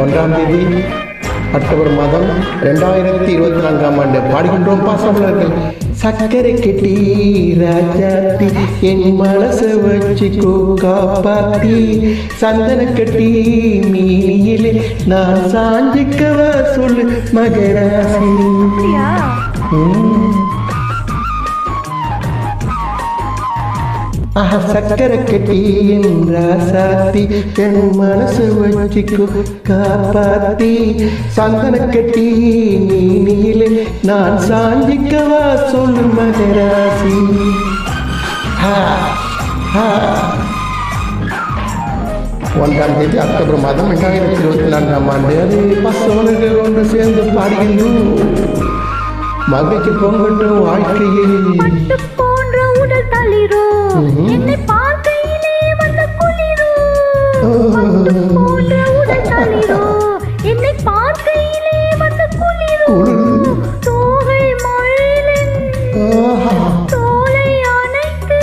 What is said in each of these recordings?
1ஆம் தேதி அக்டோபர் மாதம் 2024ஆம் ஆண்டு பாடுகின்றோம் பாசமலர்கள். சக்கரை கெட்டி ராஜாத்தி என் மனச வச்சுக்கோ காப்பாத்தி, சந்தன கட்டி மீனியிலே நான் சாஞ்சிக்கவா சொல்லு மகராசி. சக்கரை கட்டி என் ராசாத்தி என் மனசு வச்சுக்கோ காப்பாத்தி, சந்தன கட்டி நீனியிலே நான் சாஞ்சிக்கவா சொல்லு மகராசி. 1ஆம் தேதி அக்டோபர் மாதம் 2024ஆம் ஆண்டு அது பசவனர்கள் ஒன்று சேர்ந்து பாடுகின்றோம். மகிழ்ச்சி பொங்கட்டும் வாழ்க்கையில். என்னை பார்க்கையிலே வந்த குளிரோ, உடல் தளிரோ, என்னை பார்க்கையிலே வந்த குளிரோ, தோகை மயிலின் தோலை அணைத்து,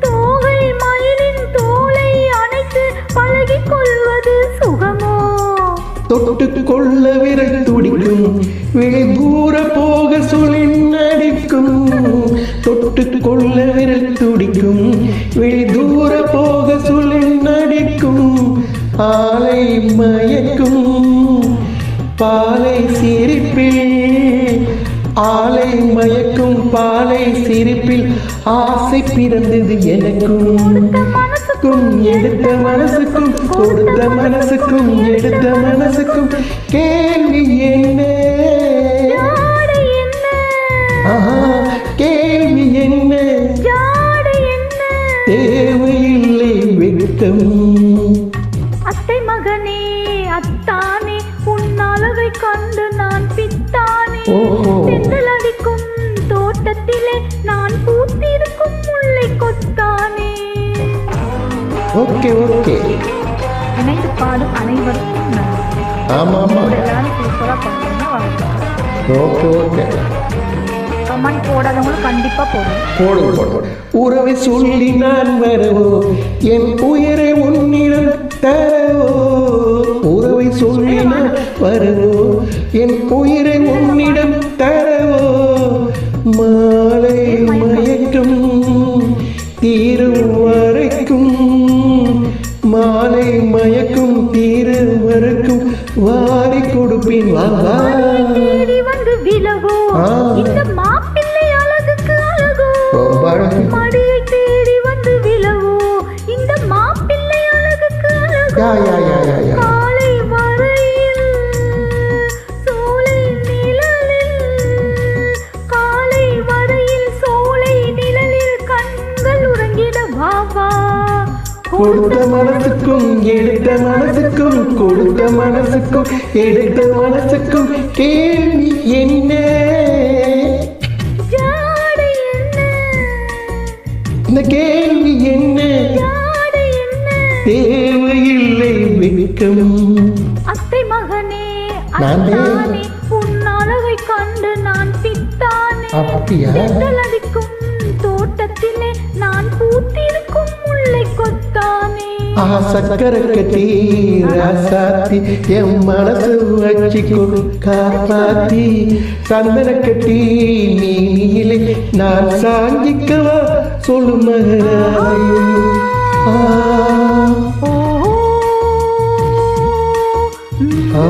தோகை மயிலின் தோலை அணைத்து பழகிக் கொள்வது சுகமோ, தொட்டு கொள்ள விரல் துடிக்கும் வெளி தூர போக சுழின் அடிக்கும், தொட்டு கொள்ள விரல் துடிக்கும் வெளி தூர போக சுழின் அடிக்கும், ஆலை மயக்கும் பாலை சிரிப்பில், ஆலை மயக்கும் பாலை சிரிப்பில் ஆசை பிறந்தது எனக்கும், எடுத்த மனசுக்கும் கொடுத்த மனசுக்கும் எடுத்த மனசுக்கும். கேள்வி என்ன, கேள்வி என்ன, தேவையில்லை வெட்கம். அத்தை மகனே அத்தானே உன் அழகை கண்டு நான் பித்தானே, தென்றல் அடிக்கும் தோட்டத்திலே நான் பூத்திருக்கும் முல்லை கொத்தானே. ஓகே ஓகே, இணைந்து பாடும் அனைவருக்கும் நன்றி. ஆமா ஆமா, எல்லாரும் சூப்பரா பண்ணுங்க. ஓகே ஓகே, கமெண்ட் போடாதவங்களும் கண்டிப்பா போடுங்க. உறவை சொல்லி நான் வரவோ, என் உயிரை உன்னிடம் தரவோ, உறவை சொல்லி நான் வரவோ, என் உயிரை உன்னிடம் தரவோ, மாலை மயக்கம் தீரும் வரைக்கும், மாலை மயக்கும் தீரும் வரைக்கும் வாரி கொடுப்பேன். வந்து விலகோ, இந்த மாப்பிள்ளை அழகுக்கு அழகோ, மடியை தேடி வந்து விலகோ, இந்த மாப்பிள்ளை அழகுக்கு அழகோ, காலை வரையில் சோலை நிழலில், காலை வரையில் சோலை நிழலில் கண்கள் உறங்கிட வாவா. கொடுத்த மனசுக்கும் எடுத்த மனசுக்கும், கொடுத்த மனசுக்கும் எடுத்த மனசுக்கும் கேள்வி என்ன, ஜாடை என்ன, இந்த கேள்வி என்ன, ஜாடை என்ன, தேவையில்லை வெட்கம். அத்தை மகனே நானே அத்தானே உன் அழகை கண்டு நான் பித்தானே, அப்படியா? தென்றல் அடிக்கும் தோட்டத்திலே நான் பூத்திருக்கும் முல்லை கொத்தானே. சக்கரை கட்டி ராசாத்தி என் மனசு வச்சுக்கோ காப்பாத்தி, சந்தன கட்டி நீனியிலே நான் சாஞ்சிக்கவா சொல்லு மகராசி. ஆ